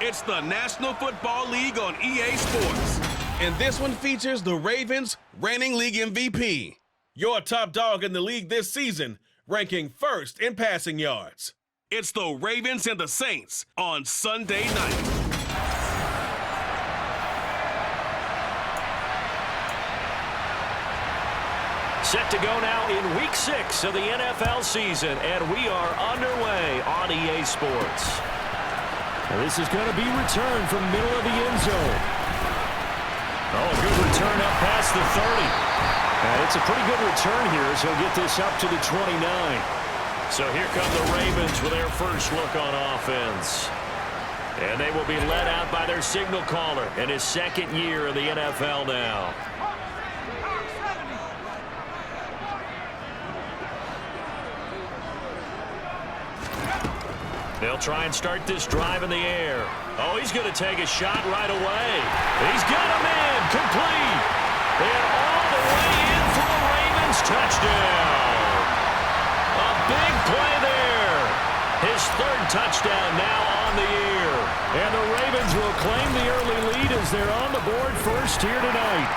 It's the National Football League on EA Sports. And this one features the Ravens, reigning league MVP. Your top dog in the league this season, ranking first in passing yards. It's the Ravens and the Saints on Sunday night. Set to go now in Week 6 of the NFL season, and we are underway on EA Sports. Now this is going to be returned from middle of the end zone. Oh, a good return up past the 30. And it's a pretty good return here as he'll get this up to the 29. So here come the Ravens with their first look on offense. And they will be led out by their signal caller in his second year in the NFL now. They'll try and start this drive in the air. Oh, he's going to take a shot right away. He's got him in, complete. And all the way in for the Ravens touchdown. A big play there. His third touchdown now on the year. And the Ravens will claim the early lead as they're on the board first here tonight.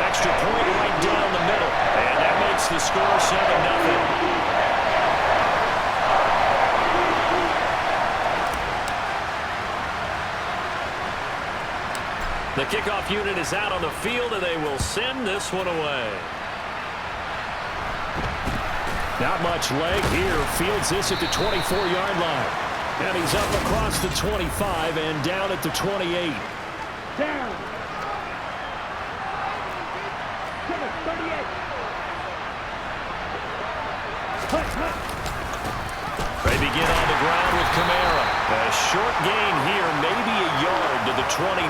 Extra point right down the middle. And that makes the score 7-0. The kickoff unit is out on the field, and they will send this one away. Not much leg here. Fields this at the 24-yard line. And he's up across the 25 and down at the 28. Down. 38. They begin on the ground with Kamara. A short gain here, maybe a yard to the 29.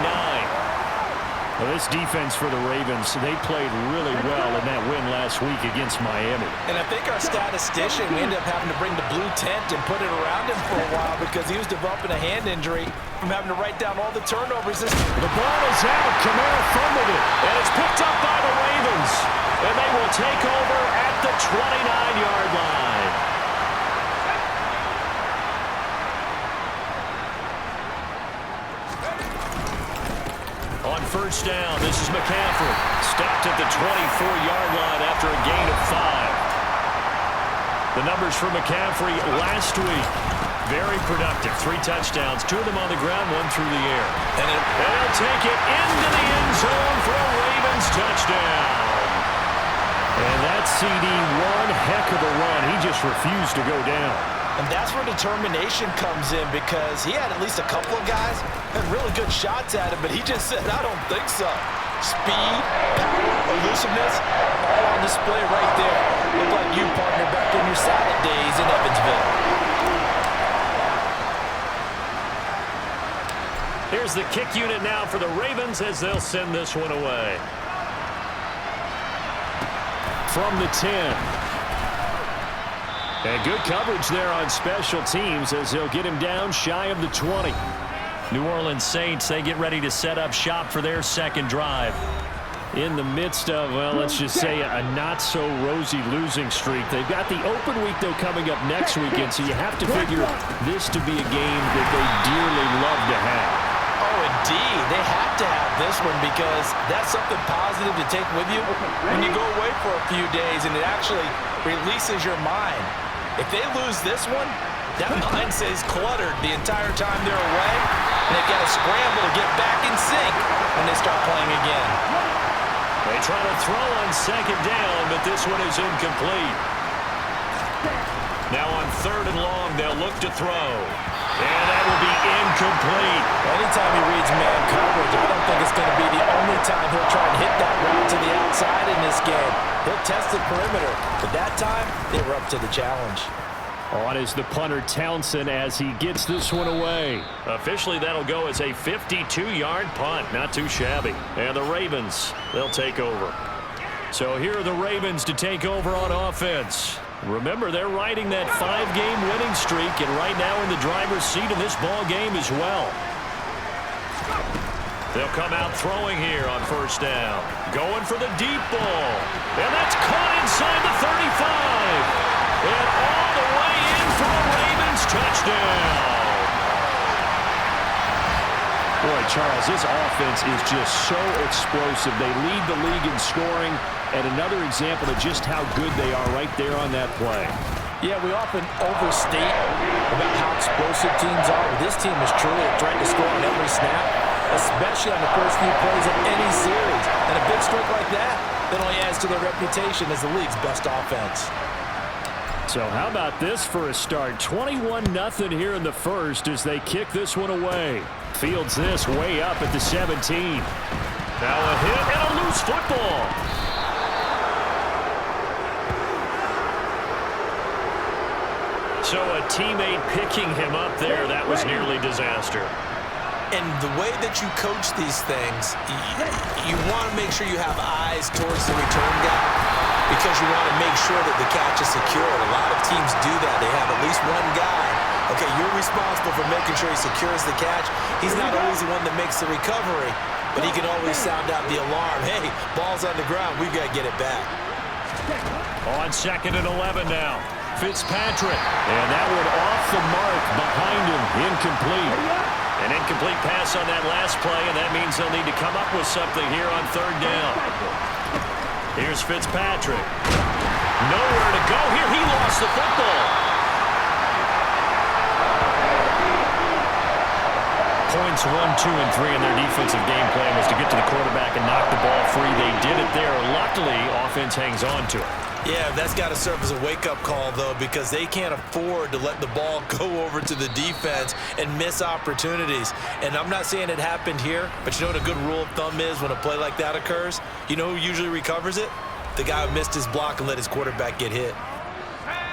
Well, this defense for the Ravens, they played really well in that win last week against Miami. And I think our statistician, we ended up having to bring the blue tent and put it around him for a while because he was developing a hand injury from having to write down all the turnovers. The ball is out. Kamara fumbled it. And it's picked up by the Ravens. And they will take over at the 29-yard line. On first down, this is McCaffrey. Stopped at the 24-yard line after a gain of 5. The numbers for McCaffrey last week, very productive. 3 touchdowns, 2 of them on the ground, 1 through the air. And they'll take it into the end zone for a Ravens touchdown. And that CD, one heck of a run. He just refused to go down. And that's where determination comes in because he had at least a couple of guys had really good shots at him, but he just said, I don't think so. Speed, power, elusiveness, all on display right there. Look like you, partner, back in your salad days in Evansville. Here's the kick unit now for the Ravens as they'll send this one away. From the 10. And good coverage there on special teams as they'll get him down shy of the 20. New Orleans Saints, they get ready to set up shop for their second drive. In the midst of, well, let's just say a not-so-rosy losing streak. They've got the open week, though, coming up next weekend, so you have to figure this to be a game that they dearly love to have. Oh, indeed. They have to have this one because that's something positive to take with you when you go away for a few days, and it actually releases your mind. If they lose this one, that mind stays cluttered the entire time they're away, and they've got to scramble to get back in sync when they start playing again. They try to throw on second down, but this one is incomplete. Now on third and long, they'll look to throw. And that will be incomplete. Anytime he reads man coverage, I don't think it's going to be the only time he'll try and hit that route to the outside in this game. He'll test the perimeter, but that time, they were up to the challenge. On is the punter Townsend as he gets this one away. Officially, that'll go as a 52-yard punt. Not too shabby. And the Ravens, they'll take over. So here are the Ravens to take over on offense. Remember, they're riding that 5-game winning streak, and right now in the driver's seat in this ball game as well. They'll come out throwing here on first down. Going for the deep ball. And that's caught inside the 35. And all the way in for a Ravens touchdown. Boy, Charles, this offense is just so explosive. They lead the league in scoring, and another example of just how good they are right there on that play. Yeah, we often overstate about how explosive teams are, but this team is truly a threat to score on every snap, especially on the first few plays of any series. And a big streak like that only adds to their reputation as the league's best offense. So how about this for a start? 21-0 here in the first as they kick this one away. Fields this way up at the 17. Now a hit and a loose football. So a teammate picking him up there, that was nearly disaster. And the way that you coach these things, you want to make sure you have eyes towards the return guy because you want to make sure that the catch is secured. A lot of teams do that. They have at least one guy. Okay, you're responsible for making sure he secures the catch. He's not always the one that makes the recovery, but he can always sound out the alarm. Hey, ball's on the ground. We've got to get it back. On 2nd and 11 now. Fitzpatrick. And that one off the mark behind him. Incomplete. An incomplete pass on that last play, and that means they'll need to come up with something here on 3rd down. Here's Fitzpatrick. Nowhere to go here. He lost the football. Points 1, 2, and 3 in their defensive game plan was to get to the quarterback and knock the ball free. They did it there. Luckily, offense hangs on to it. Yeah, that's got to serve as a wake-up call, though, because they can't afford to let the ball go over to the defense and miss opportunities. And I'm not saying it happened here, but you know what a good rule of thumb is when a play like that occurs? You know who usually recovers it? The guy who missed his block and let his quarterback get hit.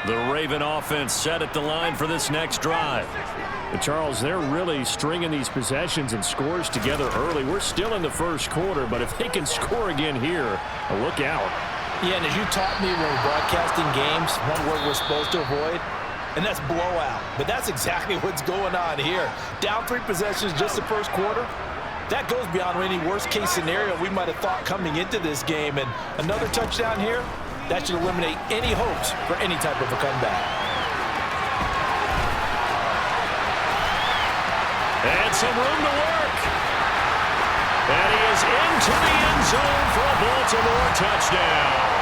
The Raven offense set at the line for this next drive. But Charles, they're really stringing these possessions and scores together early. We're still in the first quarter, but if they can score again here, look out. Yeah, and as you taught me when we're broadcasting games, one word we're supposed to avoid, and that's blowout. But that's exactly what's going on here. Down 3 possessions just the first quarter. That goes beyond any worst-case scenario we might have thought coming into this game. And another touchdown here, that should eliminate any hopes for any type of a comeback. And some room to work. And he is into the end zone for a Baltimore touchdown.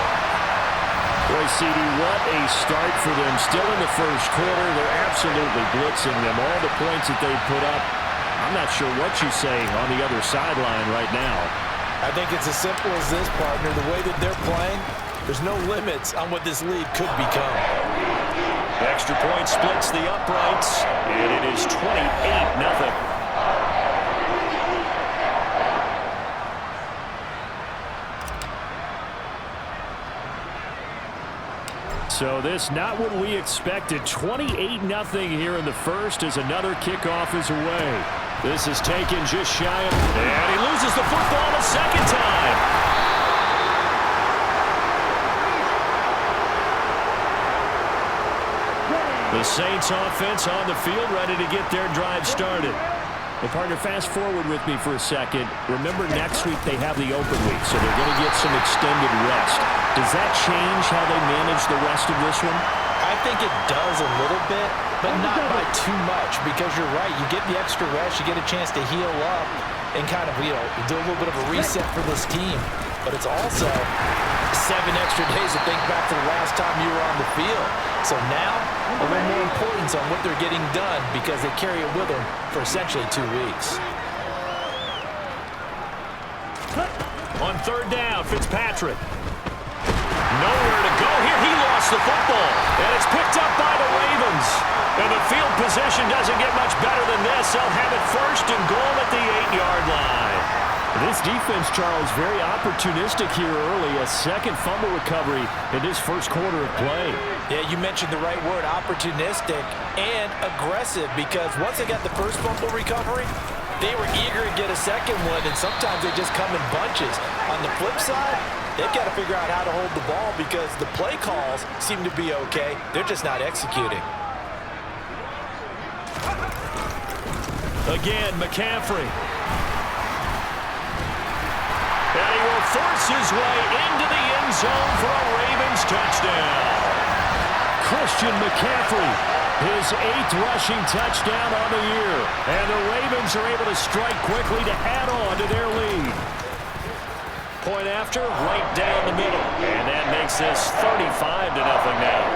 Boy, CD, what a start for them. Still in the first quarter. They're absolutely blitzing them. All the points that they put up, I'm not sure what you say on the other sideline right now. I think it's as simple as this, partner. The way that they're playing, there's no limits on what this lead could become. Extra point splits the uprights, and it is 28-0. So this not what we expected. 28-0 here in the first as another kickoff is away. This is taken just shy of, and he loses the football a second time. The Saints offense on the field ready to get their drive started. Well, partner, fast forward with me for a second. Remember, next week they have the open week, so they're going to get some extended rest. Does that change how they manage the rest of this one? I think it does a little bit, but not by too much, because you're right. You get the extra rest, you get a chance to heal up and kind of, do a little bit of a reset for this team. But it's also 7 extra days to think back to the last time you were on the field. So now, a little more importance on what they're getting done because they carry it with them for essentially 2 weeks. On 3rd down, Fitzpatrick. Nowhere to go here. He lost the football, and it's picked up by the Ravens. And the field position doesn't get much better than this. They'll have it 1st and goal at the 8-yard line. This defense, Charles, very opportunistic here early. A second fumble recovery in this first quarter of play. Yeah, you mentioned the right word, opportunistic and aggressive, because once they got the first fumble recovery, they were eager to get a second one, and sometimes they just come in bunches. On the flip side, they've got to figure out how to hold the ball because the play calls seem to be okay. They're just not executing. Again, McCaffrey. And he will force his way into the end zone for a Ravens touchdown. Christian McCaffrey His 8th rushing touchdown on the year. And the Ravens are able to strike quickly to add on to their lead. Point after, right down the middle. And that makes this 35-0 now.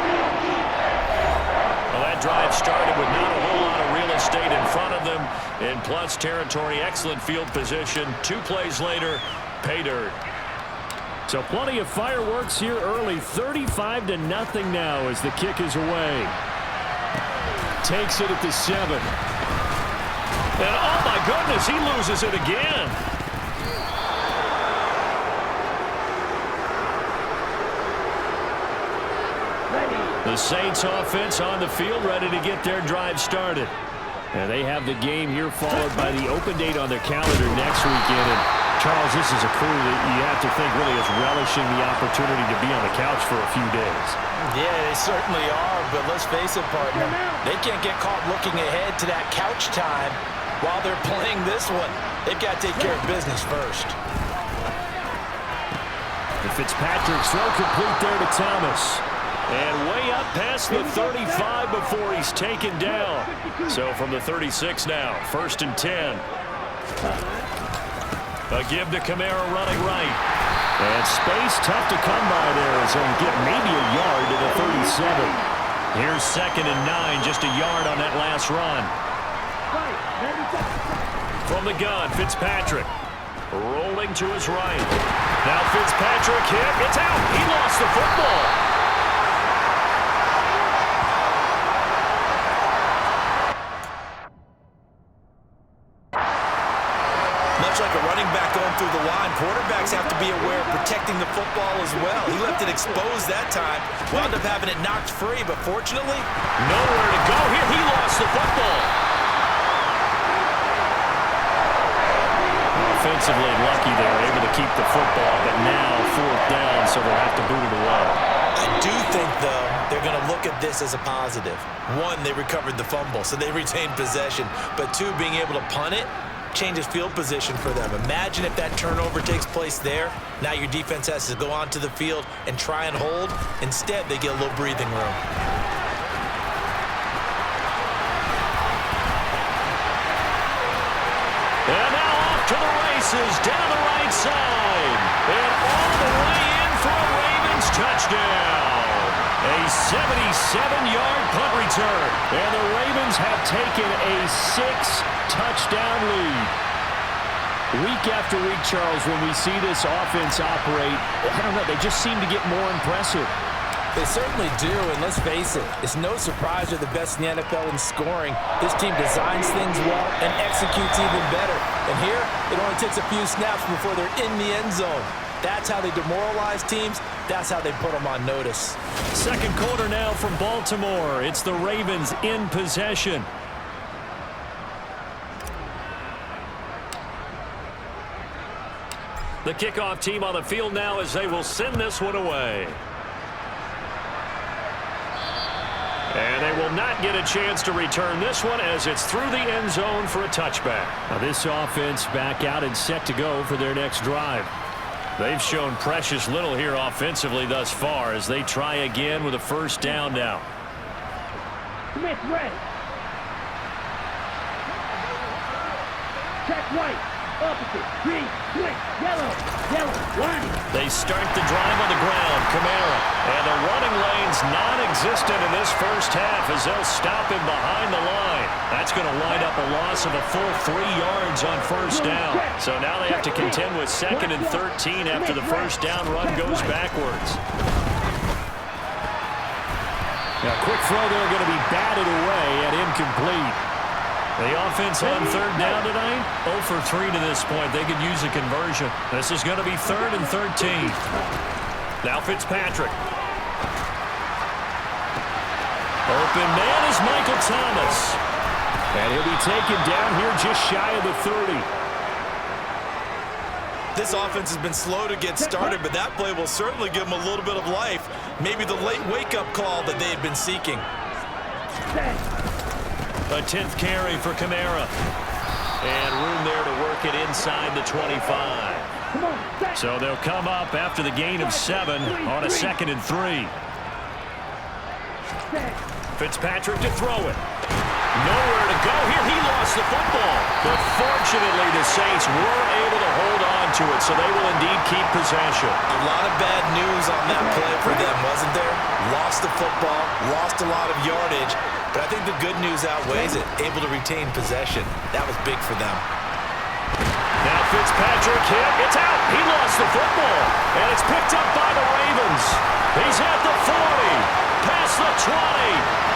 Well, that drive started with not a whole lot of real estate in front of them. In plus territory, excellent field position. 2 plays later, pay dirt. So plenty of fireworks here early. 35-0 now as the kick is away. Takes it at the 7. And oh my goodness, he loses it again. The Saints offense on the field, ready to get their drive started. And they have the game here followed by the open date on their calendar next weekend. And Charles, this is a crew that you have to think really is relishing the opportunity to be on the couch for a few days. Yeah, they certainly are, but let's face it, partner, they can't get caught looking ahead to that couch time while they're playing this one. They've got to take care of business first. And Fitzpatrick's throw complete there to Thomas. And way up past the 35 before he's taken down. So from the 36 now, 1st and 10. A give to Kamara running right. And space tough to come by there as he'll get maybe a yard to the 37. Here's 2nd and 9, just a yard on that last run. From the gun, Fitzpatrick. Rolling to his right. Now Fitzpatrick hit. It's out. He lost the football. Like a running back going through the line, quarterbacks have to be aware of protecting the football as well. He left it exposed that time, wound up having it knocked free, but fortunately, nowhere to go here. He lost the football. Offensively lucky there, able to keep the football, but now 4th down, so they'll have to boot it away. I do think, though, they're going to look at this as a positive. 1, they recovered the fumble, so they retained possession, but 2, being able to punt it changes field position for them. Imagine if that turnover takes place there. Now your defense has to go onto the field and try and hold. Instead, they get a little breathing room. And now off to the races, down the right side. And all the way in for a Ravens touchdown. A 77-yard punt return. And the Ravens have taken a 6-touchdown lead. Week after week, Charles, when we see this offense operate, I don't know, they just seem to get more impressive. They certainly do, and let's face it, it's no surprise they're the best in the NFL in scoring. This team designs things well and executes even better. And here, it only takes a few snaps before they're in the end zone. That's how they demoralize teams. That's how they put them on notice. 2nd quarter now from Baltimore. It's the Ravens in possession. The kickoff team on the field now as they will send this one away. And they will not get a chance to return this one as it's through the end zone for a touchback. Now this offense back out and set to go for their next drive. They've shown precious little here offensively thus far as they try again with a 1st down now. Smith ready. Check right. Opposite. Green. Switch. Yellow. Yellow. Line. They start the drive on the ground. Kamara. And the running lane's non-existent in this 1st half as they'll stop him behind the line. That's going to wind up a loss of a full 3 yards on 1st down. So now they have to contend with 2nd and 13 after the 1st down run goes backwards. Now, quick throw there going to be batted away and incomplete. The offense on 3rd down tonight, 0 for 3 to this point. They could use a conversion. This is going to be 3rd and 13. Now Fitzpatrick. Open man is Michael Thomas. And he'll be taken down here just shy of the 30. This offense has been slow to get started, but that play will certainly give them a little bit of life. Maybe the late wake-up call that they had been seeking. A 10th carry for Kamara. And room there to work it inside the 25. So they'll come up after the gain of 7 on a 2nd and 3. Fitzpatrick to throw it. Nowhere to go here. He lost the football. But fortunately, the Saints were able to hold on to it, so they will indeed keep possession. A lot of bad news on that play for them, wasn't there? Lost the football, lost a lot of yardage, but I think the good news outweighs it. Able to retain possession. That was big for them. Now Fitzpatrick hit. It's out. He lost the football, and it's picked up by the Ravens. He's at the 40, past the 20.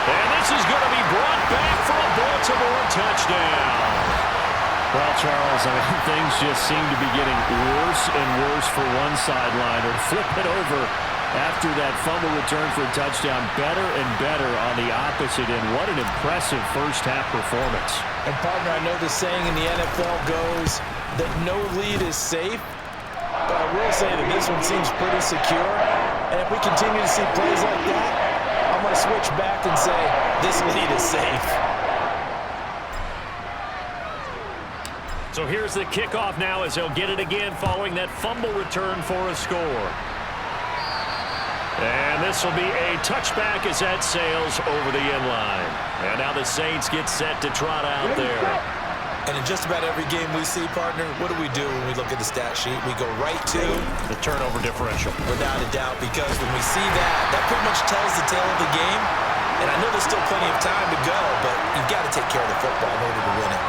And this is going to be brought back for a Baltimore touchdown. Well, Charles, I mean, things just seem to be getting worse and worse for one sideline. Or flip it over after that fumble return for a touchdown. Better and better on the opposite end. What an impressive first-half performance. And, partner, I know the saying in the NFL goes that no lead is safe. But I will say that this one seems pretty secure. And if we continue to see plays like that, I'm going to switch back and say this lead is safe. So here's the kickoff now as they'll get it again following that fumble return for a score. And this will be a touchback as that sails over the end line. And now the Saints get set to trot out there. And in just about every game we see, partner, what do we do when we look at the stat sheet? We go right to the turnover differential. Without a doubt, because when we see that, that pretty much tells the tale of the game. And I know there's still plenty of time to go, but you've got to take care of the football in order to win it.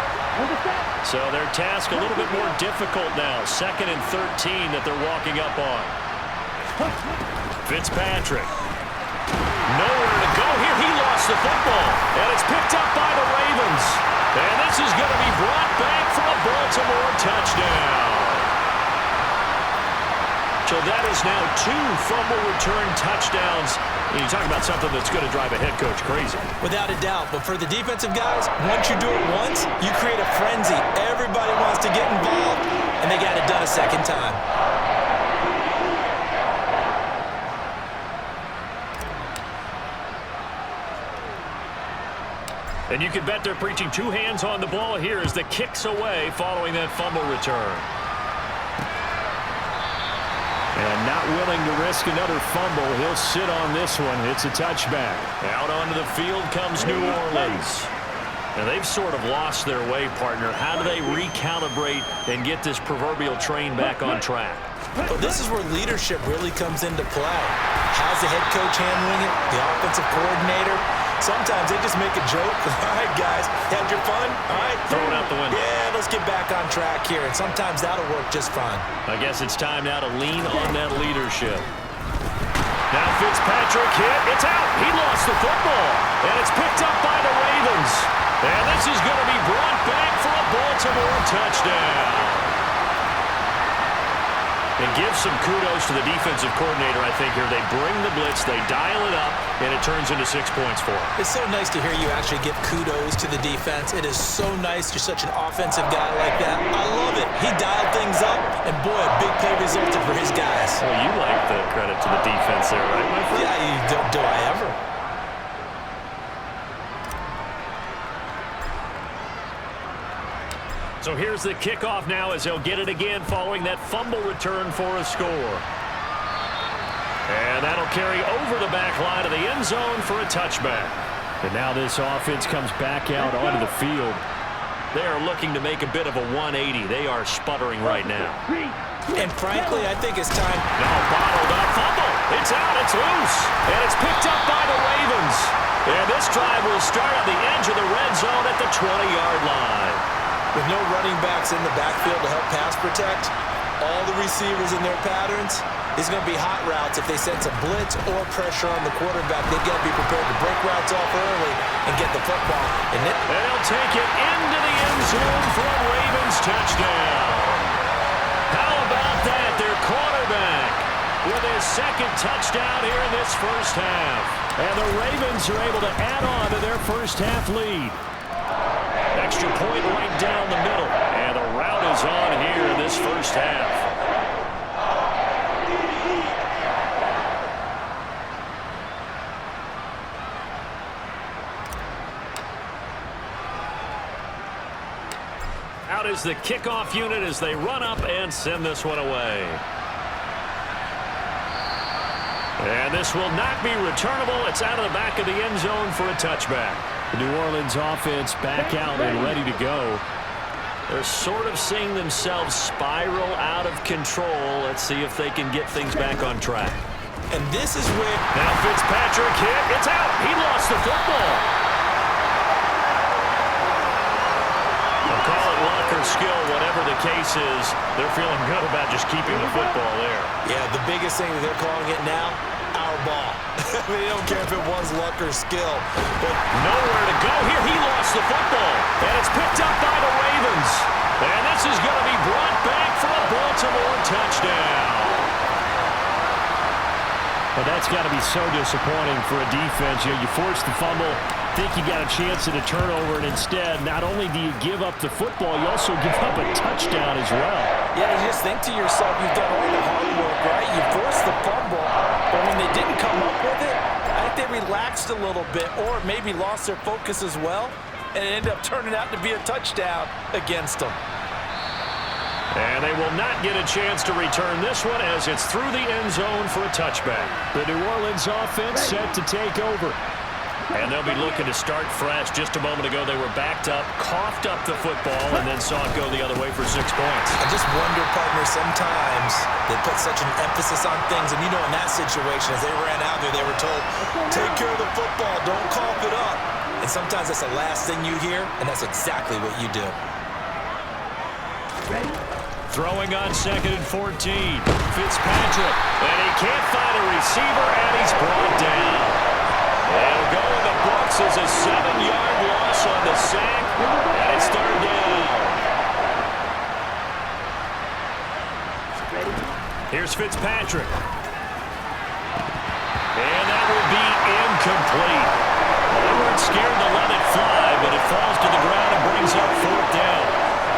So their task a little bit more difficult now. 2nd and 13 that they're walking up on. Fitzpatrick. Nowhere to go here. He lost the football. And it's picked up by the Ravens. And this is going to be brought back for a Baltimore touchdown. So that is now 2 fumble return touchdowns. You talk about something that's going to drive a head coach crazy. Without a doubt. But for the defensive guys, once you do it once, you create a frenzy. Everybody wants to get involved, and they got it done a second time. And you can bet they're preaching 2 hands on the ball here as the kick's away following that fumble return. And not willing to risk another fumble. He'll sit on this one. It's a touchback. Out onto the field comes New Orleans. And they've sort of lost their way, partner. How do they recalibrate and get this proverbial train back on track? Well, this is where leadership really comes into play. How's the head coach handling it? The offensive coordinator? Sometimes they just make a joke. All right, guys, had your fun? All right. Throw it out the window. Yeah, let's get back on track here. And sometimes that'll work just fine. I guess it's time now to lean on that leadership. Now Fitzpatrick hit. It's out. He lost the football. And it's picked up by the Ravens. And this is going to be brought back for a Baltimore touchdown. And give some kudos to the defensive coordinator, I think, here. They bring the blitz, they dial it up, and it turns into 6 points for them. It's so nice to hear you actually give kudos to the defense. It is so nice you're such an offensive guy like that. I love it. He dialed things up, and boy, a big play resulted for his guys. Well, you like the credit to the defense there, right, my friend? Yeah, do I ever? So here's the kickoff now as they'll get it again following that fumble return for a score. And that'll carry over the back line of the end zone for a touchback. And now this offense comes back out onto the field. They are looking to make a bit of a 180. They are sputtering right now. And frankly, I think it's time. Now bottled up fumble. It's out. It's loose. And it's picked up by the Ravens. And this drive will start at the edge of the red zone at the 20-yard line. With no running backs in the backfield to help pass protect, all the receivers in their patterns, it's going to be hot routes if they sense a blitz or pressure on the quarterback. They've got to be prepared to break routes off early and get the football. And they'll take it into the end zone for a Ravens touchdown. How about that? Their quarterback with his 2nd touchdown here in this first half. And the Ravens are able to add on to their first half lead. Extra point right down the middle. And the route is on here in this first half. Out is the kickoff unit as they run up and send this one away. And this will not be returnable. It's out of the back of the end zone for a touchback. The New Orleans offense back out and ready to go. They're sort of seeing themselves spiral out of control. Let's see if they can get things back on track. And this is where... Now Fitzpatrick hit. It's out. He lost the football. They'll call it luck or skill, whatever the case is. They're feeling good about just keeping the football there. Yeah, the biggest thing that they're calling it now, our ball. I mean, they don't care if it was luck or skill. But nowhere to go here. He lost the football. And it's picked up by the Ravens. And this is going to be brought back for a Baltimore touchdown. Well, that's got to be so disappointing for a defense. You force the fumble, think you got a chance at a turnover, and instead, not only do you give up the football, you also give up a touchdown as well. Yeah, you just think to yourself, you've done all the hard work, right? You forced the fumble, but when they didn't come up with it, I think they relaxed a little bit or maybe lost their focus as well, and it ended up turning out to be a touchdown against them. And they will not get a chance to return this one as it's through the end zone for a touchback. The New Orleans offense set to take over. And they'll be looking to start fresh. Just a moment ago, they were backed up, coughed up the football, and then saw it go the other way for 6 points. I just wonder, partner, sometimes they put such an emphasis on things. And, you know, in that situation, as they ran out there, they were told, take care of the football, don't cough it up. And sometimes that's the last thing you hear, and that's exactly what you do. Ready? Throwing on 2nd and 14. Fitzpatrick. And he can't find a receiver, and he's brought down. It'll go in the books as a 7-yard loss on the sack, and it's third down. Here's Fitzpatrick. And that will be incomplete. They weren't scared to let it fly, but it falls to the ground and brings up 4th down.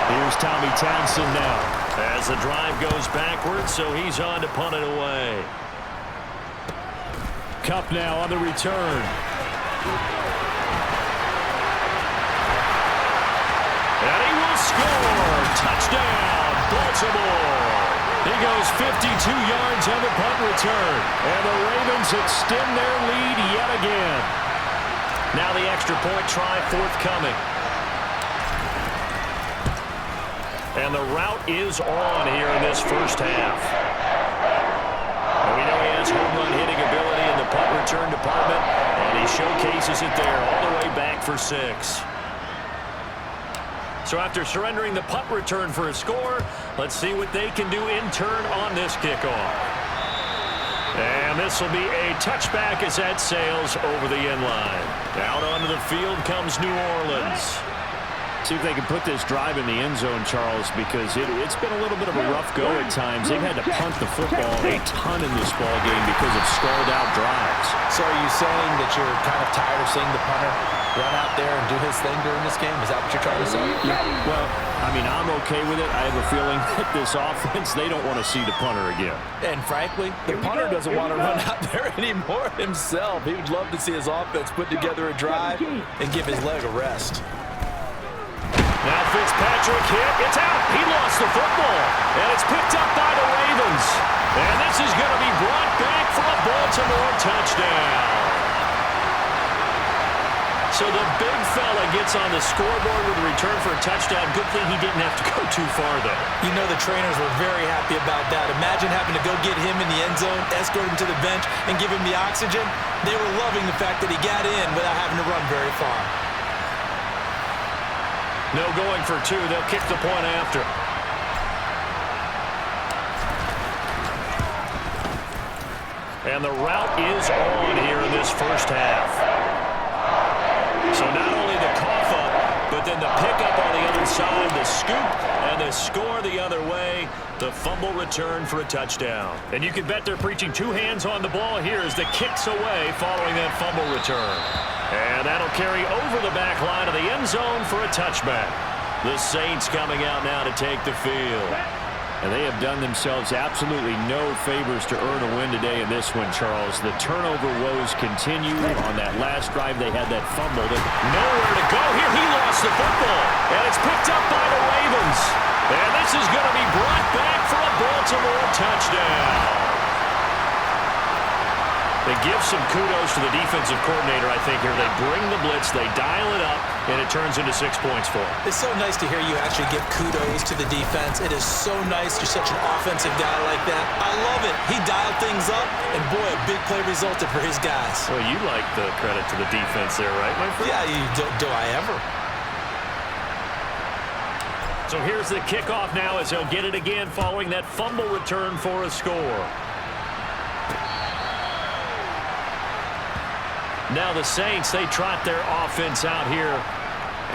Here's Tommy Townsend now. As the drive goes backwards, so he's on to punt it away. Kupp now on the return. And he will score. Touchdown, Baltimore. He goes 52 yards on the punt return. And the Ravens extend their lead yet again. Now the extra point try forthcoming. And the route is on here in this first half. And we know he has home run hitting ability in the punt return department, and he showcases it there all the way back for 6. So after surrendering the punt return for a score, let's see what they can do in turn on this kickoff. And this will be a touchback as that sails over the end line. Out onto the field comes New Orleans. See if they can put this drive in the end zone, Charles, because it's been a little bit of a rough go at times. They've had to punt the football a ton in this ball game because of stalled-out drives. So are you saying that you're kind of tired of seeing the punter run out there and do his thing during this game? Is that what you're trying to say? Yeah. Well, I mean, I'm okay with it. I have a feeling that this offense, they don't want to see the punter again. And frankly, the punter doesn't want to run out there anymore himself. He would love to see his offense put together a drive and give his leg a rest. Now Fitzpatrick hit. It's out. He lost the football. And it's picked up by the Ravens. And this is going to be brought back for a Baltimore touchdown. So the big fella gets on the scoreboard with a return for a touchdown. Good thing he didn't have to go too far, though. You know the trainers were very happy about that. Imagine having to go get him in the end zone, escort him to the bench, and give him the oxygen. They were loving the fact that he got in without having to run very far. No going for 2. They'll kick the point after. And the route is on here in this first half. So not only the cough up, but then the pickup on the other side, the scoop, and the score the other way. The fumble return for a touchdown. And you can bet they're preaching 2 hands on the ball here as the kick's away following that fumble return. And that'll carry over the back line of the end zone for a touchback. The Saints coming out now to take the field. And they have done themselves absolutely no favors to earn a win today in this one, Charles. The turnover woes continue. On that last drive, they had that fumble. Nowhere to go here. He lost the football. And it's picked up by the Ravens. And this is going to be brought back for a Baltimore touchdown. They give some kudos to the defensive coordinator, I think, here. They bring the blitz, they dial it up, and it turns into 6 points for them. It's so nice to hear you actually give kudos to the defense. It is so nice. You're such an offensive guy like that. I love it. He dialed things up, and boy, a big play resulted for his guys. Well, you like the credit to the defense there, right, my friend? Yeah, do I ever? So here's the kickoff now as he'll get it again following that fumble return for a score. Now the Saints, they trot their offense out here.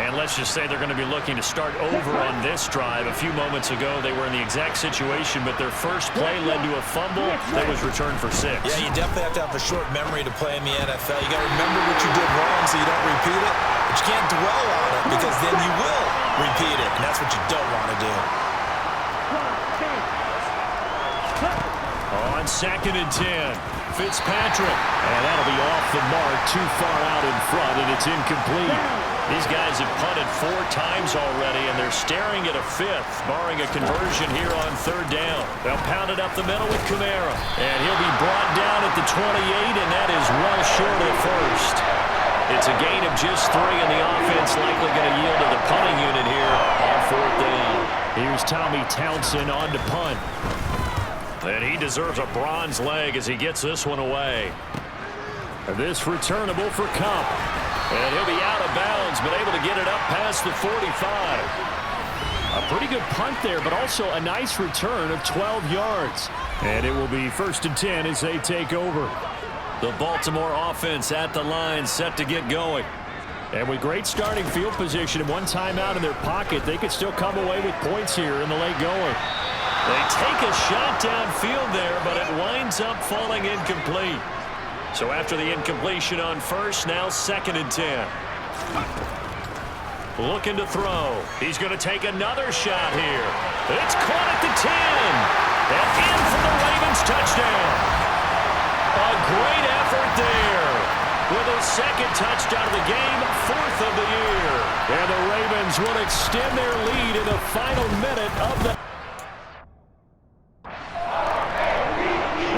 And let's just say they're going to be looking to start over on this drive. A few moments ago, they were in the exact situation, but their first play led to a fumble that was returned for 6. Yeah, you definitely have to have a short memory to play in the NFL. You got to remember what you did wrong so you don't repeat it. But you can't dwell on it because then you will repeat it, and that's what you don't want to do. On 2nd and 10, Fitzpatrick. And that'll be off the mark, too far out in front, and it's incomplete. These guys have punted 4 times already, and they're staring at a 5th, barring a conversion here on 3rd down. They'll pound it up the middle with Kamara. And he'll be brought down at the 28, and that is well short of the first. It's a gain of just 3, and the offense likely going to yield to the punting unit here on 4th down. Here's Tommy Townsend on to punt. And he deserves a bronze leg as he gets this one away. This returnable for Kupp. And he'll be out of bounds, but able to get it up past the 45. A pretty good punt there, but also a nice return of 12 yards. And it will be 1st and 10 as they take over. The Baltimore offense at the line, set to get going. And with great starting field position and 1 timeout in their pocket, they could still come away with points here in the late going. They take a shot downfield there, but it winds up falling incomplete. So after the incompletion on 1st, now 2nd and 10. Looking to throw. He's going to take another shot here. It's caught at the 10. And in for the Ravens touchdown. A great effort there. With his 2nd touchdown of the game, 4th of the year. And the Ravens will extend their lead in the final minute of the...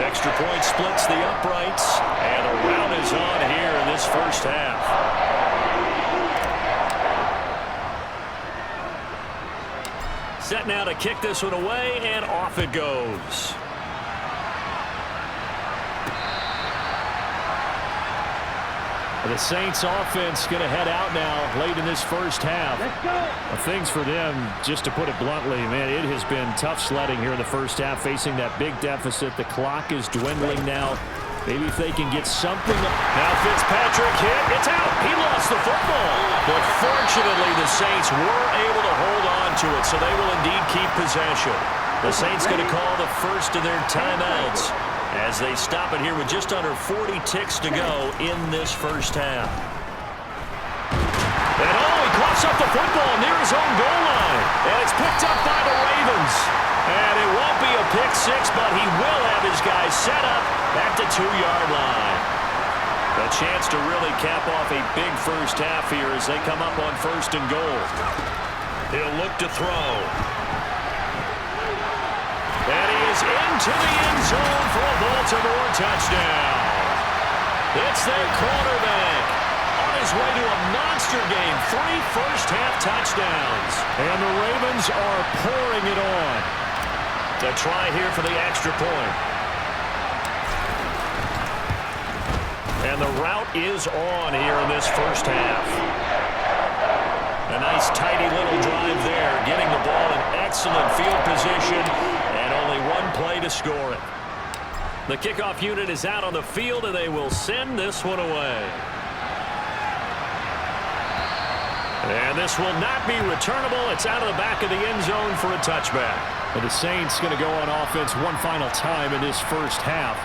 Extra point splits the uprights, and the rout is on here in this first half. Set now to kick this one away, and off it goes. The Saints offense going to head out now late in this first half. Let's go. Things for them, just to put it bluntly, man, it has been tough sledding here in the first half, facing that big deficit. The clock is dwindling now. Maybe if they can get something. Now Fitzpatrick hit. It's out. He lost the football. But fortunately, the Saints were able to hold on to it, so they will indeed keep possession. The Saints going to call the first of their timeouts as they stop it here with just under 40 ticks to go in this first half. And he coughs up the football near his own goal line. And it's picked up by the Ravens. And it won't be a pick 6, but he will have his guys set up at the 2-yard line. A chance to really cap off a big first half here as they come up on 1st and goal. He'll look to throw. And he is into the end zone for a Baltimore touchdown. It's their quarterback on his way to a monster game. 3 first-half touchdowns. And the Ravens are pouring it on. To try here for the extra point. And the route is on here in this first half. A nice tidy little drive there, getting the ball in excellent field position, and only 1 play to score it. The kickoff unit is out on the field, and they will send this one away. And this will not be returnable. It's out of the back of the end zone for a touchback. And the Saints going to go on offense 1 final time in this first half.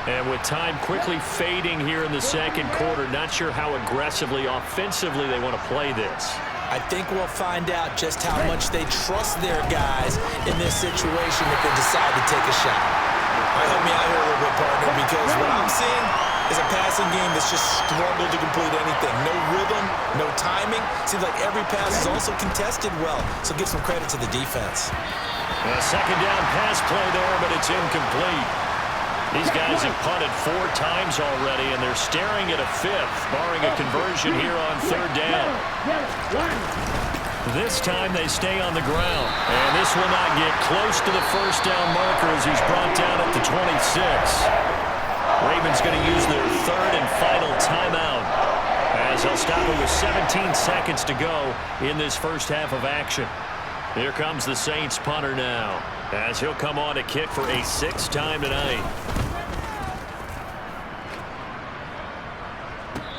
And with time quickly fading here in the 2nd quarter, not sure how aggressively, offensively they want to play this. I think we'll find out just how much they trust their guys in this situation if they decide to take a shot. All right, help me out here a little bit, partner, because what I'm seeing is a passing game that's just struggled to complete anything. No rhythm, no timing. Seems like every pass is also contested well, so give some credit to the defense. A 2nd down pass play there, but it's incomplete. These guys have punted 4 times already, and they're staring at a 5th, barring a conversion here on 3rd down. This time they stay on the ground, and this will not get close to the 1st down marker as he's brought down at the 26. Ravens going to use their 3rd and final timeout as they'll stop it with 17 seconds to go in this first half of action. Here comes the Saints punter now, as he'll come on to kick for a 6th time tonight.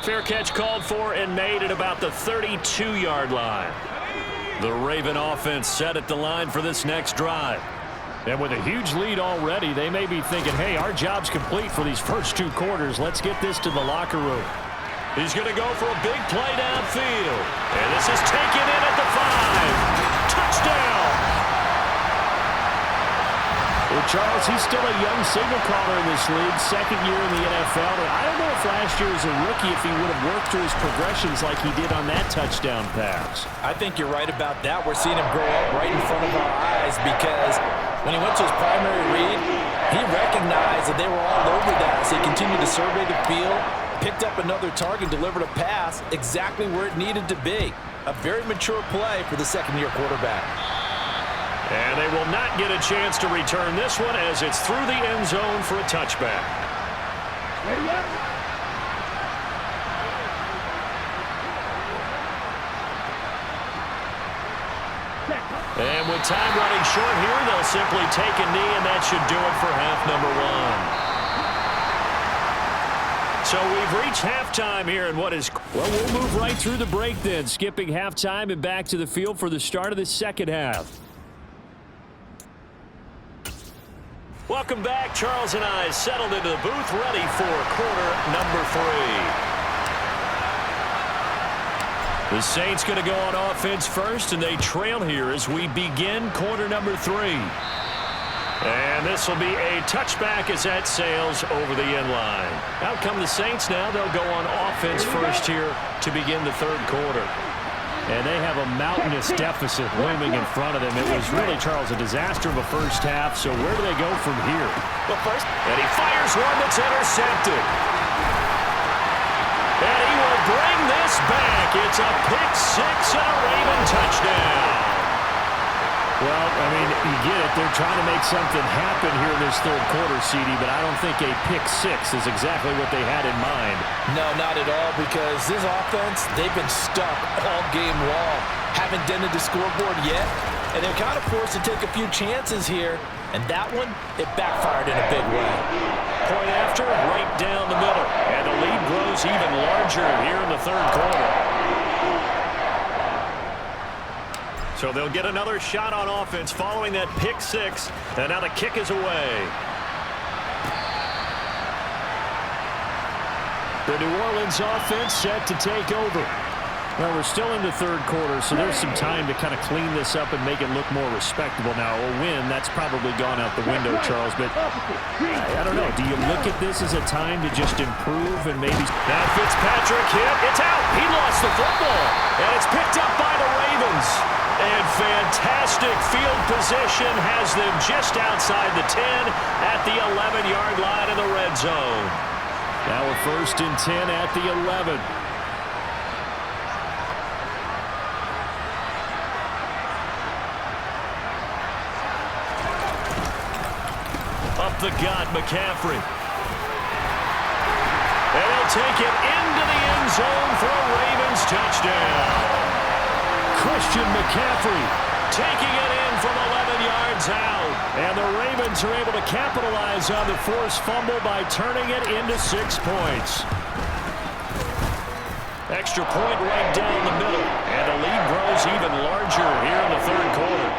Fair catch called for and made at about the 32-yard line. The Raven offense set at the line for this next drive. And with a huge lead already, they may be thinking, hey, our job's complete for these first 2 quarters. Let's get this to the locker room. He's going to go for a big play downfield. And this is taken in at the 5. Touchdown! Well, Charles, he's still a young signal caller in this league, 2nd year in the NFL. And I don't know if last year as a rookie if he would have worked through his progressions like he did on that touchdown pass. I think you're right about that. We're seeing him grow up right in front of our eyes because when he went to his primary read, he recognized that they were all over that. So he continued to survey the field, picked up another target, delivered a pass exactly where it needed to be. A very mature play for the 2nd-year quarterback. And they will not get a chance to return this one as it's through the end zone for a touchback. And with time running short here, they'll simply take a knee, and that should do it for half number 1. So we've reached halftime here, and well, we'll move right through the break then, skipping halftime and back to the field for the start of the second half. Welcome back. Charles and I settled into the booth, ready for quarter number 3. The Saints going to go on offense first, and they trail here as we begin quarter number 3. And this will be a touchback as that sails over the end line. Out come the Saints now. They'll go on offense first here to begin the 3rd quarter. And they have a mountainous deficit looming in front of them. It was really, Charles, a disaster of a first half. So where do they go from here? Well, first, and he fires one that's intercepted. And he will bring this back. It's a pick 6 and a Raven touchdown. Well, I mean, you get it. They're trying to make something happen here in this 3rd quarter, CD, but I don't think a pick 6 is exactly what they had in mind. No, not at all, because this offense, they've been stuck all game long. Haven't dented the scoreboard yet, and they're kind of forced to take a few chances here, and that one, it backfired in a big way. Point after, right down the middle, and the lead grows even larger here in the 3rd quarter. So they'll get another shot on offense following that pick 6. And now the kick is away. The New Orleans offense set to take over. Well, we're still in the 3rd quarter, so there's some time to kind of clean this up and make it look more respectable. Now, a win, that's probably gone out the window, Charles, but I don't know. Do you look at this as a time to just improve and maybe... That Fitzpatrick hit. It's out. He lost the football, and it's picked up by the Ravens. And fantastic field position has them just outside the 10 at the 11-yard line in the red zone. Now a 1st and 10 at the 11. Up the gut, McCaffrey. And he'll take it into the end zone for a Ravens touchdown. Christian McCaffrey taking it in from 11 yards out. And the Ravens are able to capitalize on the forced fumble by turning it into 6 points. Extra point right down the middle. And the lead grows even larger here in the 3rd quarter.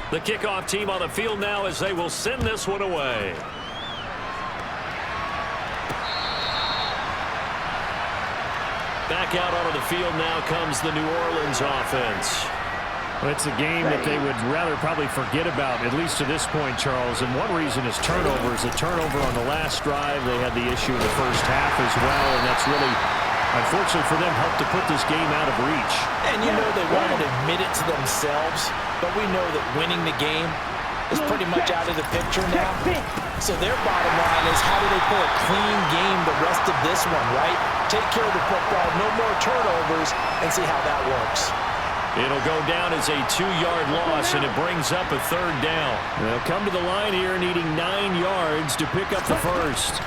The kickoff team on the field now as they will send this one away. Back out onto the field now comes the New Orleans offense. Well, it's a game that they would rather probably forget about, at least to this point, Charles. And one reason is turnovers. A turnover on the last drive. They had the issue in the first half as well, and that's really, unfortunately for them, helped to put this game out of reach. And you know they won't admit it to themselves, but we know that winning the game is pretty much out of the picture now. So their bottom line is, how do they play a clean game the rest of this one, right? Take care of the football, no more turnovers, and see how that works. It'll go down as a 2-yard loss, and it brings up a 3rd down. They'll come to the line here needing 9 yards to pick up the first.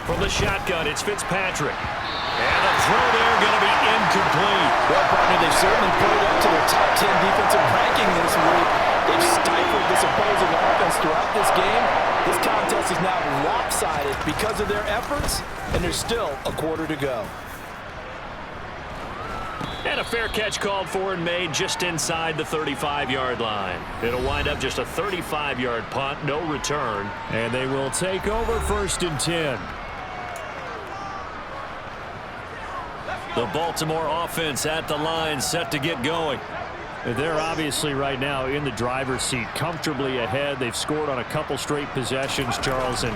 From the shotgun, it's Fitzpatrick. And the throw there going to be incomplete. Well, partner, they've certainly played up to their top 10 defensive ranking this week. They've stifled this opposing offense throughout this game. This contest is now lopsided because of their efforts, and there's still a quarter to go. And a fair catch called for and made just inside the 35-yard line. It'll wind up just a 35-yard punt, no return. And they will take over 1st and 10. The Baltimore offense at the line, set to get going. They're obviously right now in the driver's seat, comfortably ahead. They've scored on a couple straight possessions, Charles, and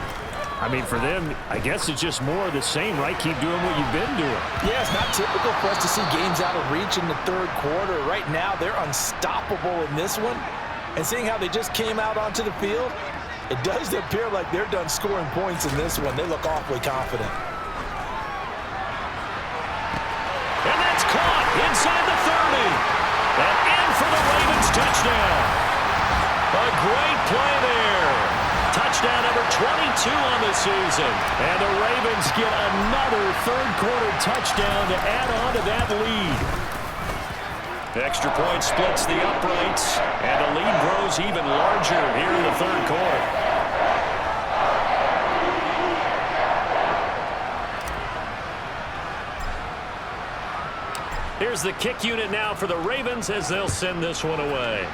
I mean, for them, I guess it's just more of the same, right? Keep doing what you've been doing. Yeah, it's not typical for us to see games out of reach in the 3rd quarter. Right now, they're unstoppable in this one. And seeing how they just came out onto the field, it does appear like they're done scoring points in this one. They look awfully confident. And that's caught inside the 30. And in for the Ravens touchdown. A great play there. Touchdown number 22 on the season. And the Ravens get another 3rd quarter touchdown to add on to that lead. Extra point splits the uprights, and the lead grows even larger here in the 3rd quarter. Here's the kick unit now for the Ravens as they'll send this one away.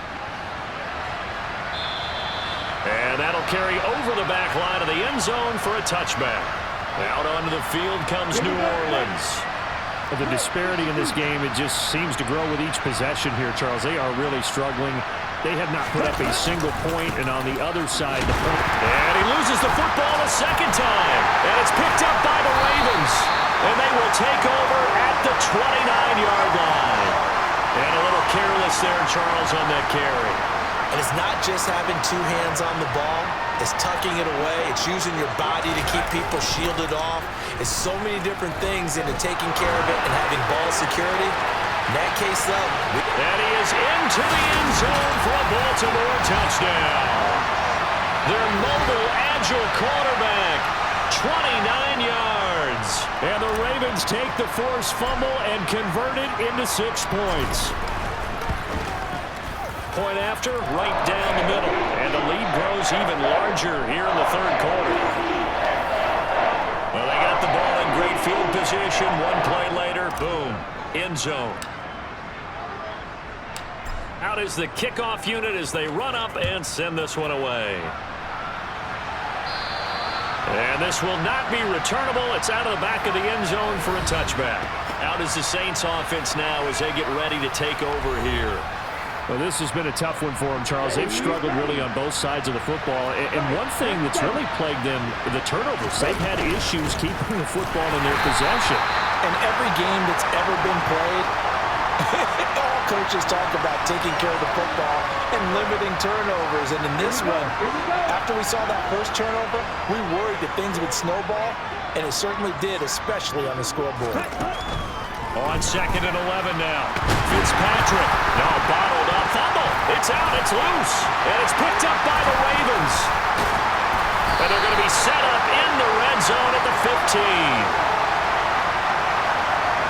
And that'll carry over the back line of the end zone for a touchback. Out onto the field comes New Orleans. The disparity in this game, it just seems to grow with each possession here, Charles. They are really struggling. They have not put up a single point, and on the other side, the point. And he loses the football a 2nd time. And it's picked up by the Ravens. And they will take over at the 29-yard line. And a little careless there, Charles, on that carry. And it's not just having 2 hands on the ball. It's tucking it away. It's using your body to keep people shielded off. It's so many different things into taking care of it and having ball security. In that case, though. And he is into the end zone for a Baltimore touchdown. Their mobile, agile quarterback, 29 yards. And the Ravens take the forced fumble and convert it into 6 points. Point after, right down the middle. And the lead grows even larger here in the 3rd quarter. Well, they got the ball in great field position. 1 play later, boom, end zone. Out is the kickoff unit as they run up and send this one away. And this will not be returnable. It's out of the back of the end zone for a touchback. Out is the Saints offense now as they get ready to take over here. Well, this has been a tough one for them, Charles. They've struggled really on both sides of the football. And one thing that's really plagued them, the turnovers. They've had issues keeping the football in their possession. And every game that's ever been played, all coaches talk about taking care of the football and limiting turnovers. And in this one, after we saw that first turnover, we worried that things would snowball, and it certainly did, especially on the scoreboard. On 2nd and 11 now. Fitzpatrick. No, bottled up. Fumble. It's out. It's loose. And it's picked up by the Ravens. And they're going to be set up in the red zone at the 15.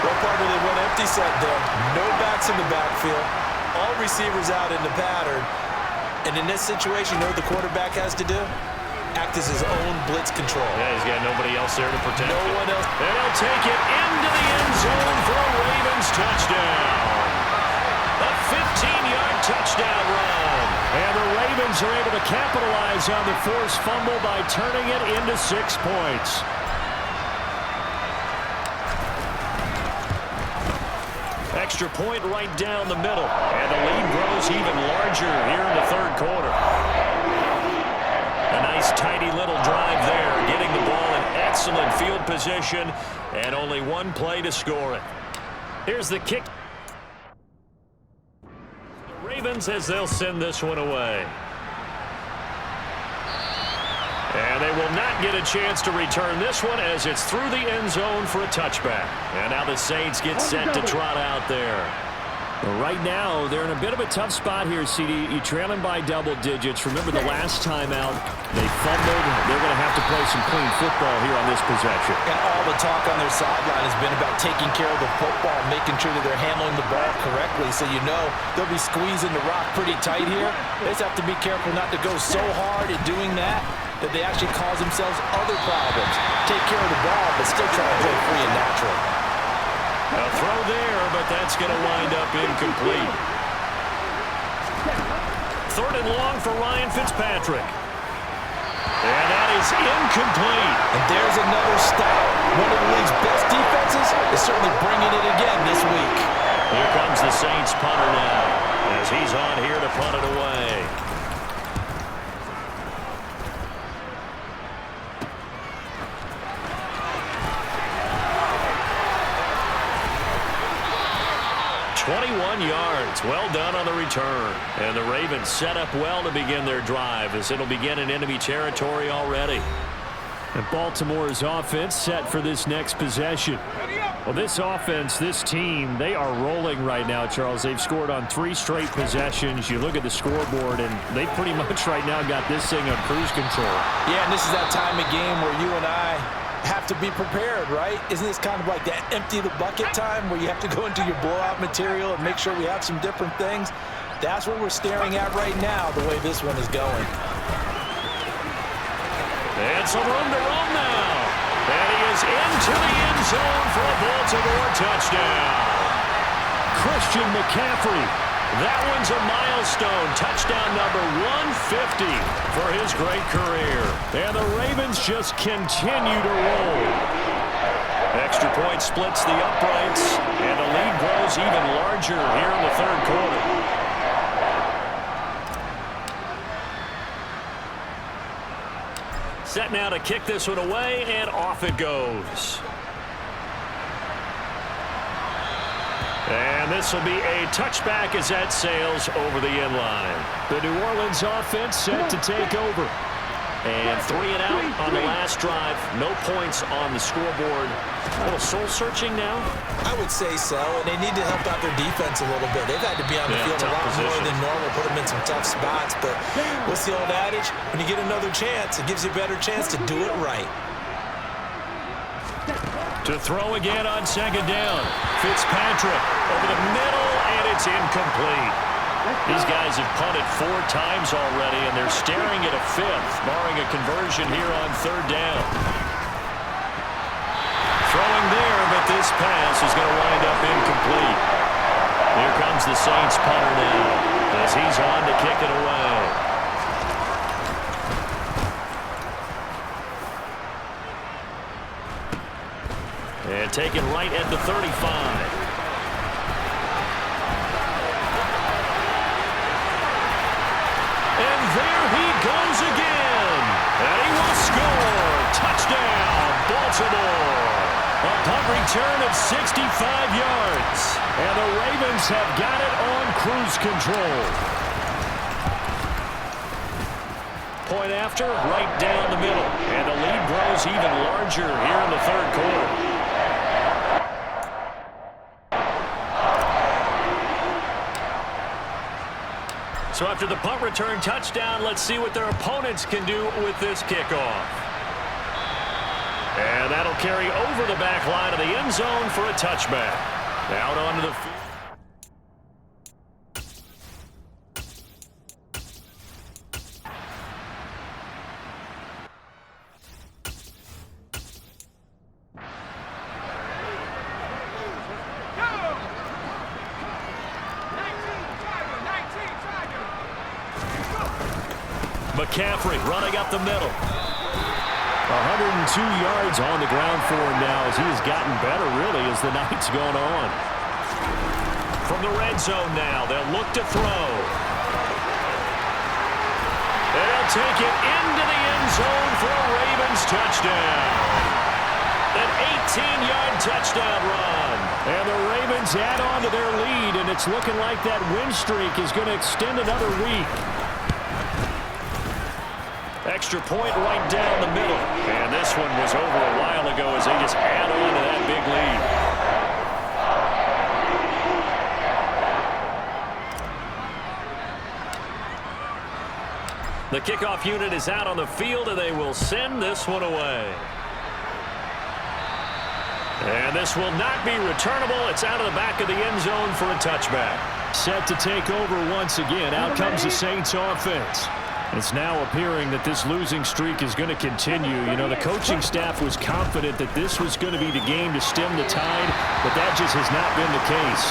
Well, partner, they went empty set there. No backs in the backfield. All receivers out in the pattern. And in this situation, you know what the quarterback has to do? Act as his own blitz control. Yeah, he's got nobody else there to protect him. No one else. And he'll take it into the end zone for a Ravens touchdown. A 15-yard touchdown run. And the Ravens are able to capitalize on the forced fumble by turning it into 6 points. Extra point right down the middle. And the lead grows even larger here in the 3rd quarter. A nice tidy little drive there, getting the ball in excellent field position, and only 1 play to score it. Here's the kick. Ravens as they'll send this one away. And they will not get a chance to return this one as it's through the end zone for a touchback. And now the Saints get set to trot out there. Well, right now, they're in a bit of a tough spot here, CD. You're trailing by double digits. Remember the last time out, they fumbled. They're going to have to play some clean football here on this possession. And all the talk on their sideline has been about taking care of the football, making sure that they're handling the ball correctly. So you know they'll be squeezing the rock pretty tight here. They just have to be careful not to go so hard at doing that they actually cause themselves other problems. Take care of the ball, but still try to play free and natural. A throw there, but that's going to wind up incomplete. 3rd and long for Ryan Fitzpatrick. And that is incomplete. And there's another stop. One of the league's best defenses is certainly bringing it again this week. Here comes the Saints punter now as he's on here to punt it away. Yards. Well done on the return. And the Ravens set up well to begin their drive as it'll begin in enemy territory already. And Baltimore's offense set for this next possession. Well, this offense, this team, they are rolling right now, Charles. They've scored on 3 straight possessions. You look at the scoreboard, and they pretty much right now got this thing on cruise control. Yeah, and this is that time of game where you and I have to be prepared, right? Isn't this kind of like that empty the bucket time where you have to go into your blowout material and make sure we have some different things? That's what we're staring at right now, the way this one is going. And some room to roam now. And he is into the end zone for a Baltimore touchdown. Christian McCaffrey. That one's a milestone. Touchdown number 150 for his great career. And the Ravens just continue to roll. Extra point splits the uprights, and the lead grows even larger here in the 3rd quarter. Set now to kick this one away, and off it goes. And this will be a touchback as that sails over the end line. The New Orleans offense set to take over. And 3 and out on the last drive. No points on the scoreboard. A little soul-searching now? I would say so, and they need to help out their defense a little bit. They've had to be on the field a lot more than normal, put them in some tough spots. But what's the old adage? When you get another chance, it gives you a better chance to do it right. To throw again on 2nd down. Fitzpatrick over the middle, and it's incomplete. These guys have punted 4 times already, and they're staring at a 5th, barring a conversion here on 3rd down. Throwing there, but this pass is going to wind up incomplete. Here comes the Saints punter now as he's on to kick it away. And taken right at the 35. And there he goes again. And he will score. Touchdown, Baltimore. A punt return of 65 yards. And the Ravens have got it on cruise control. Point after, right down the middle. And the lead grows even larger here in the 3rd quarter. So after the punt return touchdown, let's see what their opponents can do with this kickoff. And that'll carry over the back line of the end zone for a touchback. Out onto the field. McCaffrey running up the middle. 102 yards on the ground for him now as he has gotten better, really, as the night's gone on. From the red zone now, they'll look to throw. They'll take it into the end zone for a Ravens touchdown. An 18-yard touchdown run. And the Ravens add on to their lead, and it's looking like that win streak is going to extend another week. Extra point right down the middle. And this one was over a while ago as they just add on to that big lead. The kickoff unit is out on the field, and they will send this one away. And this will not be returnable. It's out of the back of the end zone for a touchback. Set to take over once again. Out comes the Saints offense. It's now appearing that this losing streak is going to continue. You know, the coaching staff was confident that this was going to be the game to stem the tide, but that just has not been the case.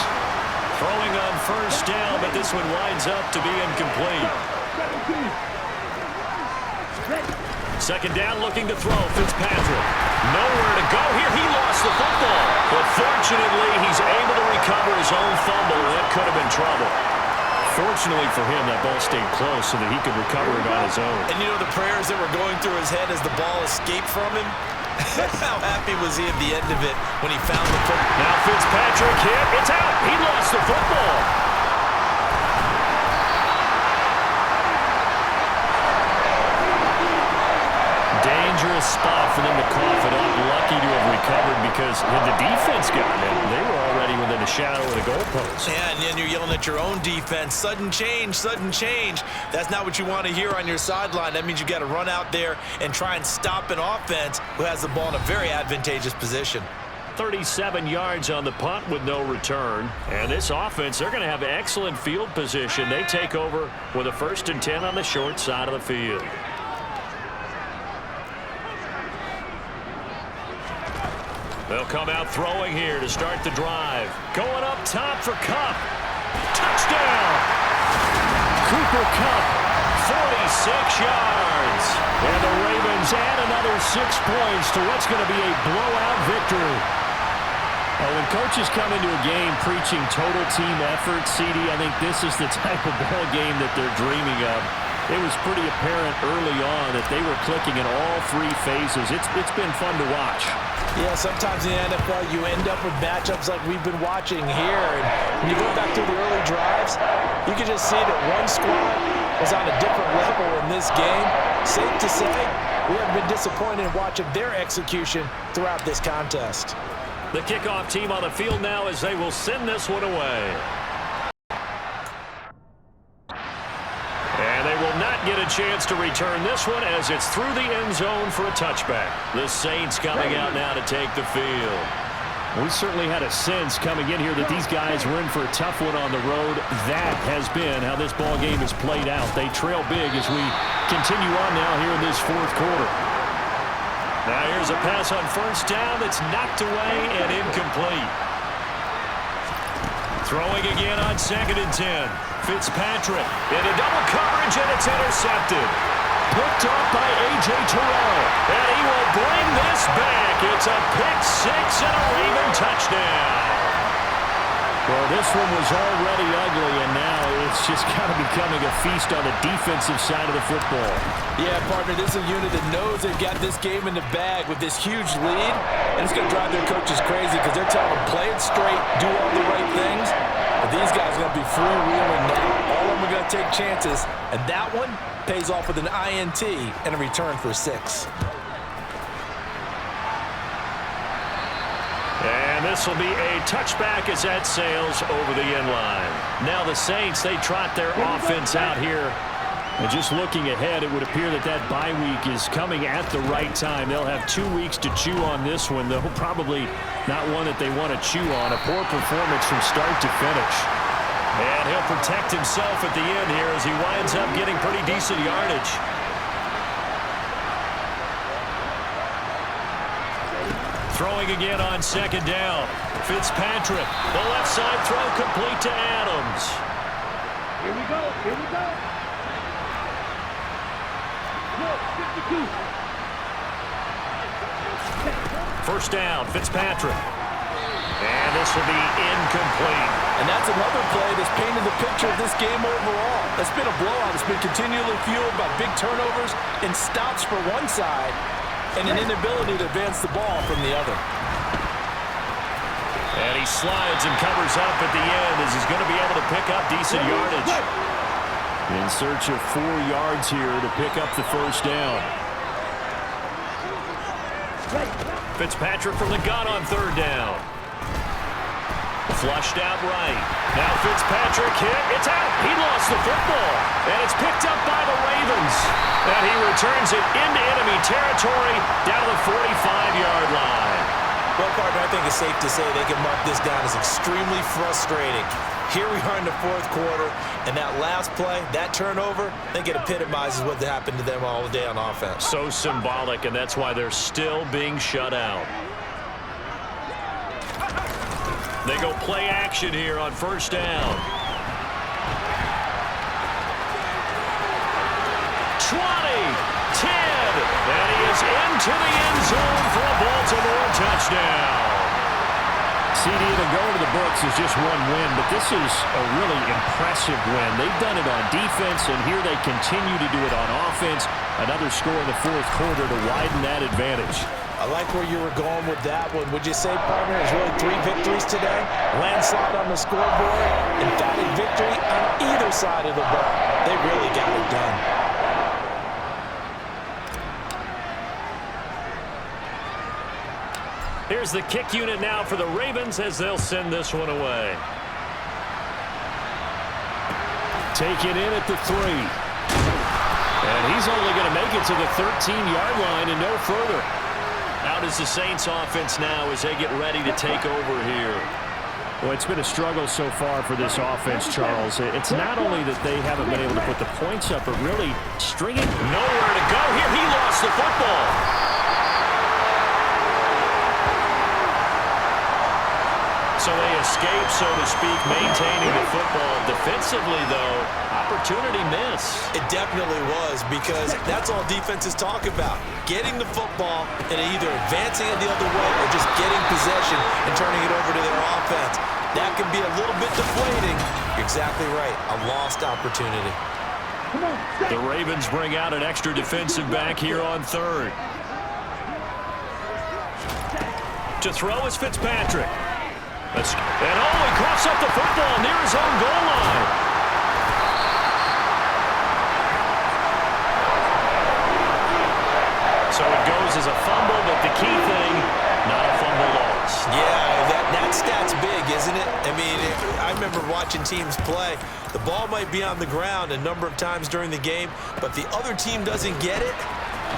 Throwing on first down, but this one winds up to be incomplete. Second down, looking to throw. Fitzpatrick. Nowhere to go here. He lost the football. But fortunately, he's able to recover his own fumble. That could have been trouble. Fortunately for him, that ball stayed close so that he could recover it on his own. And you know the prayers that were going through his head as the ball escaped from him? How happy was he at the end of it when he found the football? Now Fitzpatrick hit. It's out. He lost the football. Dangerous spot for them to cough it up. Lucky to have recovered because when the defense got it, they were already within a shadow of the goalpost. Yeah, and then you're yelling at your own defense. Sudden change, sudden change. That's not what you want to hear on your sideline. That means you got to run out there and try and stop an offense who has the ball in a very advantageous position. 37 yards on the punt with no return. And this offense, they're going to have excellent field position. They take over with a 1st and 10 on the short side of the field. They'll come out throwing here to start the drive. Going up top for Kupp. Touchdown! Cooper Kupp, 46 yards. and the Ravens add another 6 points to what's going to be a blowout victory. When coaches come into a game preaching total team effort, CD, I think this is the type of ball game that they're dreaming of. It was pretty apparent early on that they were clicking in all 3 phases. It's been fun to watch. Yeah, sometimes in the NFL you end up with matchups like we've been watching here. And when you go back through the early drives, you can just see that one squad was on a different level in this game. Safe to say, we haven't been disappointed in watching their execution throughout this contest. The kickoff team on the field now as they will send this one away. And they will not get a chance to return this one as it's through the end zone for a touchback. The Saints coming out now to take the field. We certainly had a sense coming in here that these guys were in for a tough one on the road. That has been how this ball game has played out. They trail big as we continue on now here in this 4th quarter. Now here's a pass on first down that's knocked away and incomplete. Throwing again on 2nd and 10. Fitzpatrick into double coverage, and it's intercepted. Picked up by A.J. Terrell. And he will bring this back. It's a pick-6 and a Raven touchdown. Well, this one was already ugly, and now it's just kind of becoming a feast on the defensive side of the football. Yeah, partner, this is a unit that knows they've got this game in the bag with this huge lead, and it's going to drive their coaches crazy because they're telling them play it straight, do all the right things. But these guys are going to be freewheeling now. All of them are going to take chances, and that one pays off with an INT and a return for 6. And this will be a touchback as that sails over the end line. Now the Saints, they trot their offense out here. And just looking ahead, it would appear that that bye week is coming at the right time. They'll have 2 weeks to chew on this one, though probably not one that they want to chew on. A poor performance from start to finish. And he'll protect himself at the end here as he winds up getting pretty decent yardage. Throwing again on 2nd down. Fitzpatrick, the left side throw complete to Adams. Here we go, here we go. Look, 52. First down, Fitzpatrick. And this will be incomplete. And that's another play that's painted the picture of this game overall. It's been a blowout. It's been continually fueled by big turnovers and stops for one side. and an inability to advance the ball from the other. And he slides and covers up at the end as he's going to be able to pick up decent yardage. In search of 4 yards here to pick up the first down. Fitzpatrick from the gun on 3rd down. Flushed out right. Now Fitzpatrick hit. It's out. He lost the football. And it's picked up by the Ravens. And he returns it into enemy territory down to the 45-yard line. Well, partner, I think it's safe to say they can mark this down as extremely frustrating. Here we are in the 4th quarter, and that last play, that turnover, I think it epitomizes what happened to them all day on offense. So symbolic, and that's why they're still being shut out. They go play action here on 1st down. 20, 10, and he is into the end zone for a Baltimore touchdown. CD, it'll go into the books as just 1 win, but this is a really impressive win. They've done it on defense, and here they continue to do it on offense. Another score in the 4th quarter to widen that advantage. I like where you were going with that one. Would you say, partner, there's really 3 victories today? Landslide on the scoreboard, emphatic victory on either side of the ball. They really got it done. Here's the kick unit now for the Ravens as they'll send this one away. Taken in at the 3. And he's only going to make it to the 13-yard line and no further. Out is the Saints offense now as they get ready to take over here. Well, it's been a struggle so far for this offense, Charles. It's not only that they haven't been able to put the points up, but really stringing. Nowhere to go here. He lost the football. So they escape, so to speak, maintaining the football. Defensively, though, opportunity miss. It definitely was, because that's all defenses talk about. Getting the football and either advancing it the other way or just getting possession and turning it over to their offense. That can be a little bit deflating. You're exactly right. A lost opportunity. The Ravens bring out an extra defensive back here on 3rd. To throw is Fitzpatrick. And he coughs up the football near his own goal line. So it goes as a fumble, but the key thing, not a fumble loss. Yeah, that stat's big, isn't it? I mean, I remember watching teams play. The ball might be on the ground a number of times during the game, but the other team doesn't get it.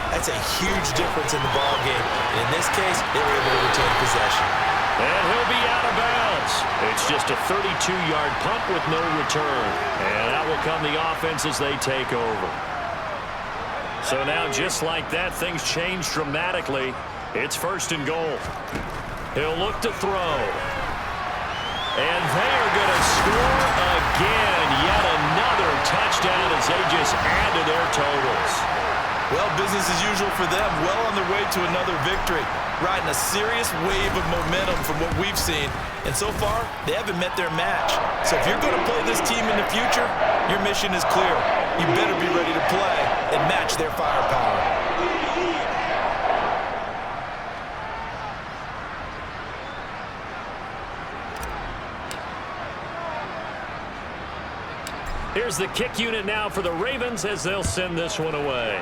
That's a huge difference in the ball game. And in this case, they were able to retain possession. And he'll be out of bounds. It's just a 32-yard punt with no return. And out will come the offense as they take over. So now, just like that, things change dramatically. It's 1st and goal. He'll look to throw. And they are going to score again. Yet another touchdown as they just add to their totals. Well, business as usual for them. Well on their way to another victory. Riding a serious wave of momentum from what we've seen. And so far, they haven't met their match. So if you're going to play this team in the future, your mission is clear. You better be ready to play and match their firepower. Here's the kick unit now for the Ravens as they'll send this one away.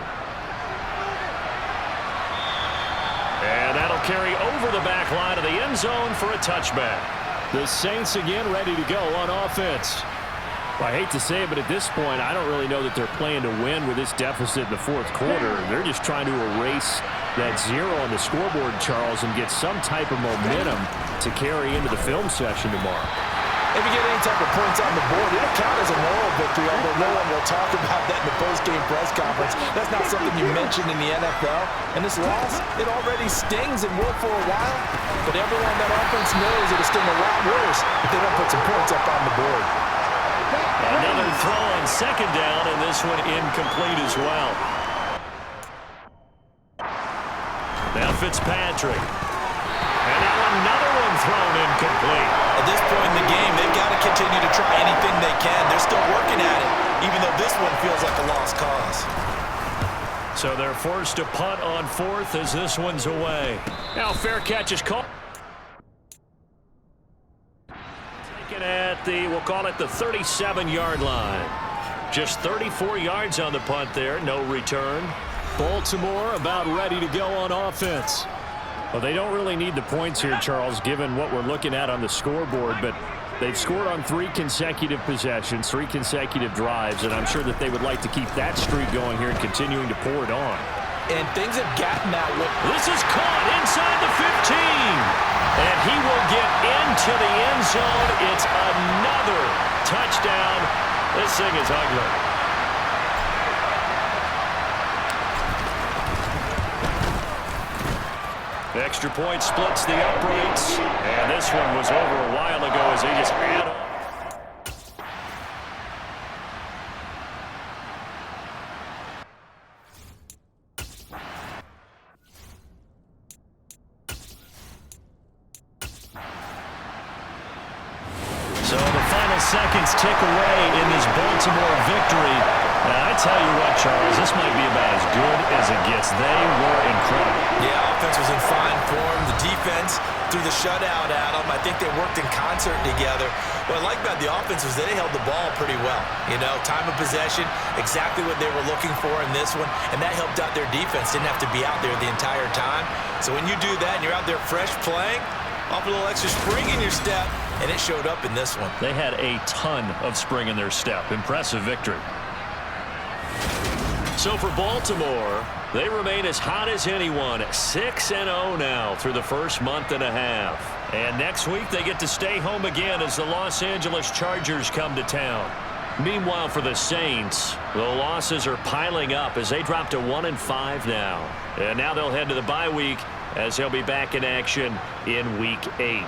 And that'll carry over the back line of the end zone for a touchback. The Saints again ready to go on offense. Well, I hate to say it, but at this point, I don't really know that they're playing to win with this deficit in the 4th quarter. They're just trying to erase that 0 on the scoreboard, Charles, and get some type of momentum to carry into the film session tomorrow. If you get any type of points on the board, it'll count as a moral victory, although no one will talk about that in the post-game press conference. That's not something you mentioned in the NFL. And this loss, it already stings and will for a while. But everyone on that offense knows it'll sting a lot worse if they don't put some points up on the board. Another throw on 2nd down, and this one incomplete as well. Now Fitzpatrick. And now another one thrown incomplete. At this point in the game, they've got to continue to try anything they can. They're still working at it, even though this one feels like a lost cause. So they're forced to punt on fourth as this one's away. Now fair catch is called. Taken at the, we'll call it the 37-yard line. Just 34 yards on the punt there, no return. Baltimore about ready to go on offense. Well, they don't really need the points here, Charles, given what we're looking at on the scoreboard, but they've scored on 3 consecutive possessions, 3 consecutive drives, and I'm sure that they would like to keep that streak going here and continuing to pour it on. And things have gotten that way. This is caught inside the 15. And he will get into the end zone. It's another touchdown. This thing is ugly. The extra point splits the uprights. And this one was over a while ago as he just had on. So the final seconds tick away in this Baltimore victory. Now, I tell you what, Charles, this might be about as good as it gets. They were incredible. Yeah, offense was in fine form. The defense threw the shutout at them. I think they worked in concert together. What I like about the offense was they held the ball pretty well. You know, time of possession, exactly what they were looking for in this one, and that helped out their defense. Didn't have to be out there the entire time. So when you do that and you're out there fresh playing, off a little extra spring in your step, and it showed up in this one. They had a ton of spring in their step. Impressive victory. So for Baltimore, they remain as hot as anyone, 6-0 now through the first month and a half. And next week they get to stay home again as the Los Angeles Chargers come to town. Meanwhile for the Saints, the losses are piling up as they drop to 1-5 now. And now they'll head to the bye week as they'll be back in action in Week 8.